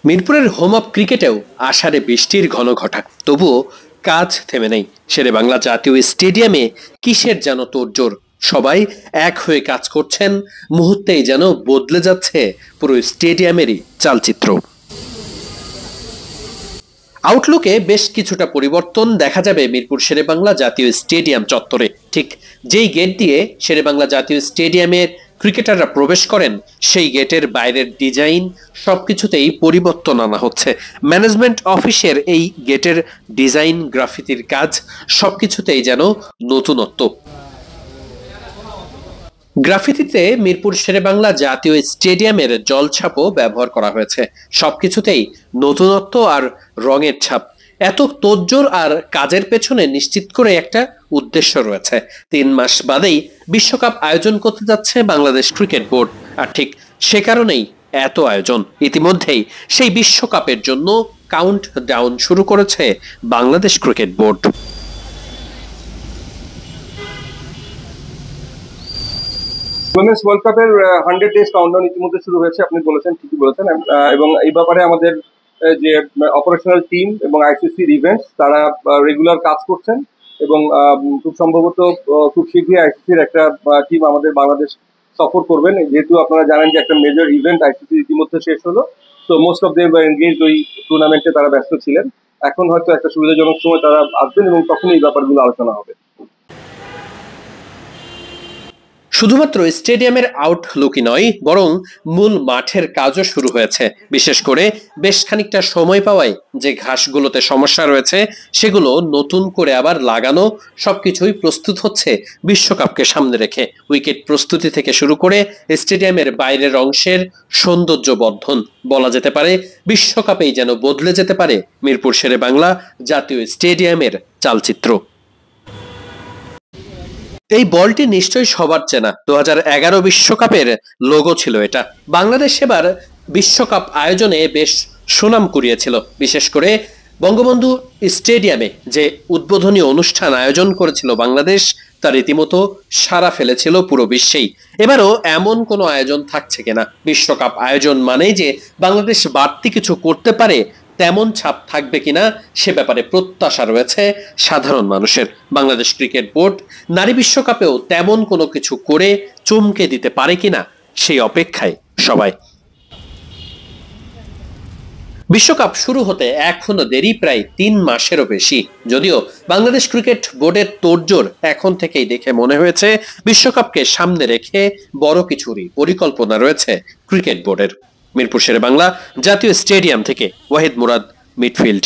মিরপুরের home of ক্রিকেটেও আষাঢ়ে বৃষ্টির ঘন ঘটা, তবুও কাজ থেমে নেই। শেরেবাংলা জাতীয় স্টেডিয়ামে কিসের যেন তোড়জোড়, সবাই এক হয়ে কাজ করছেন, মুহূর্তেই যেন বদলে যাচ্ছে পুরো স্টেডিয়ামেরই চালচিত্র। আউটলুকে বেশ কিছুটা পরিবর্তন দেখা যাবে মিরপুর শেরেবাংলা জাতীয় স্টেডিয়াম চত্বরে। ঠিক যেই গেট দিয়ে শেরেবাংলা জাতীয় স্টেডিয়ামের ক্রিকেটাররা প্রবেশ করেন, সেই গেটের বাইরের ডিজাইন সবকিছুতেই পরিবর্তন আনা হচ্ছে। ম্যানেজমেন্ট অফিসের এই গেটের ডিজাইন, গ্রাফিতির কাজ সবকিছুতেই যেন নতুনত্ব। গ্রাফিতিতে মিরপুর শেরেবাংলা জাতীয় স্টেডিয়ামের জলছাপও ব্যবহার করা হয়েছে। সবকিছুতেই নতুনত্ব আর রঙের ছাপ। এত তোড়জোড় আর কাজের পেছনে নিশ্চিত করে একটা উদ্দেশ্য রয়েছে। 3 মাস বাদেই বিশ্বকাপ আয়োজন করতে যাচ্ছে বাংলাদেশ ক্রিকেট বোর্ড, আর ঠিক সে কারণেই এত আয়োজন। ইতিমধ্যেই সেই বিশ্বকাপের জন্য কাউন্ট ডাউন শুরু করেছে Bangladesh cricket board. Women's world কাপের 100 ডেজ কাউন্টডাউন ইতিমধ্যে শুরু হয়েছে, আপনি বলেছেন, ঠিকই বলেছেন। এবং এই ব্যাপারে আমাদের যে অপারেশনাল টিম এবং আইসিসির ইভেন্টস, তারা রেগুলার কাজ করছেন এবং খুব সম্ভবত খুব শীঘ্রই আইসিসির একটা টিম আমাদের বাংলাদেশ সফর করবেন। যেহেতু আপনারা জানেন যে একটা মেজর ইভেন্ট আইসিসির ইতিমধ্যে শেষ হলো, তো মোস্ট অফ দেম এনগেজড ওই টুর্নামেন্টে, তারা ব্যস্ত ছিলেন। এখন হয়তো একটা সুবিধাজনক সময় তারা আসবেন এবং তখন এই ব্যাপারগুলো আলোচনা হবে। শুধুমাত্র স্টেডিয়ামের আউটলুকই নয়, বরং মূল মাঠের কাজও শুরু হয়েছে। বিশেষ করে বেশ খানিকটা সময় পাওয়ায় যে ঘাসগুলোতে সমস্যা রয়েছে, সেগুলো নতুন করে আবার লাগানো, সবকিছুই প্রস্তুত হচ্ছে বিশ্বকাপকে সামনে রেখে। উইকেট প্রস্তুতি থেকে শুরু করে স্টেডিয়ামের বাইরের অংশের সৌন্দর্য বর্ধন, বলা যেতে পারে বিশ্বকাপেই যেন বদলে যেতে পারে মিরপুর শেরেবাংলা জাতীয় স্টেডিয়ামের চালচিত্র। এই বলটি নিশ্চয়ই সবার চেনা। 2011 বিশ্বকাপের লোগো ছিল এটা। বাংলাদেশ এবার বিশ্বকাপ আয়োজনে বেশ সুনাম কুড়িয়েছিল। বিশেষ করে বঙ্গবন্ধু স্টেডিয়ামে যে উদ্বোধনী অনুষ্ঠান আয়োজন করেছিল বাংলাদেশ, তা রীতিমতো সাড়া ফেলেছিল পুরো বিশ্বেই। এবারও এমন কোনো আয়োজন থাকছে কিনা, বিশ্বকাপ আয়োজন মানেই যে বাংলাদেশ বাড়তি কিছু করতে পারে, তেমন ছাপ থাকবে কিনা, সে ব্যাপারে প্রত্যাশা রয়েছে সাধারণ মানুষের। বাংলাদেশ ক্রিকেট বোর্ড নারী বিশ্বকাপেও তেমন কোনো কিছু করে চমকে দিতে পারে কিনা, সেই অপেক্ষায় সবাই। বিশ্বকাপ শুরু হতে এখনো দেরি প্রায় 3 মাসেরও বেশি। যদিও বাংলাদেশ ক্রিকেট বোর্ডের তোড়জোড় এখন থেকেই দেখে মনে হয়েছে বিশ্বকাপকে সামনে রেখে বড় কিছুরই পরিকল্পনা রয়েছে ক্রিকেট বোর্ডের। মিরপুর শেরেবাংলা জাতীয় স্টেডিয়াম থেকে ওয়াহিদ মুরাদ, মিডফিল্ড।